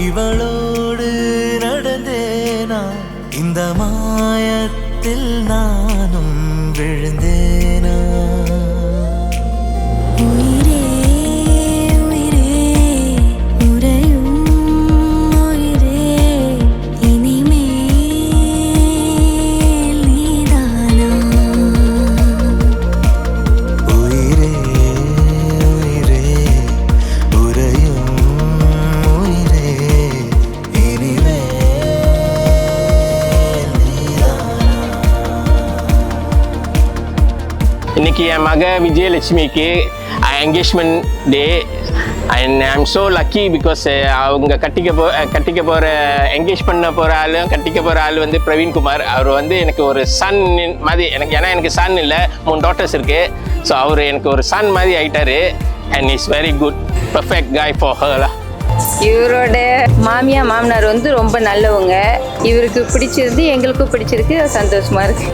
இவளோடு நடந்தேனா இந்த மாயத்தில் நானும் விழுந்தேனா உயிரே உயிரே உறையும் உயிரே இனிமேல் நீதானா உயிரே உயிரே உறையும் உயிரே இனிமேல் இன்னைக்கு என் மக விஜயலட்சுமிக்கு engagement day and I am so lucky because அவங்க கட்டிக்க போகிற என்கேஜ் பண்ண போகிற கட்டிக்க போகிற ஆள் வந்து பிரவீன்குமார். அவர் வந்து எனக்கு ஒரு சன் மாதிரி ஏன்னா எனக்கு சன் இல்லை, 3 டாட்டர்ஸ் இருக்குது. ஸோ அவர் எனக்கு ஒரு சன் மாதிரி ஆகிட்டாரு and is very good perfect guy for ஹர்லா. இவரோட மாமியார் வந்து ரொம்ப நல்லவங்க. இவருக்கு பிடிச்சிருந்து எங்களுக்கும் பிடிச்சிருக்கு, சந்தோஷமா இருக்கு.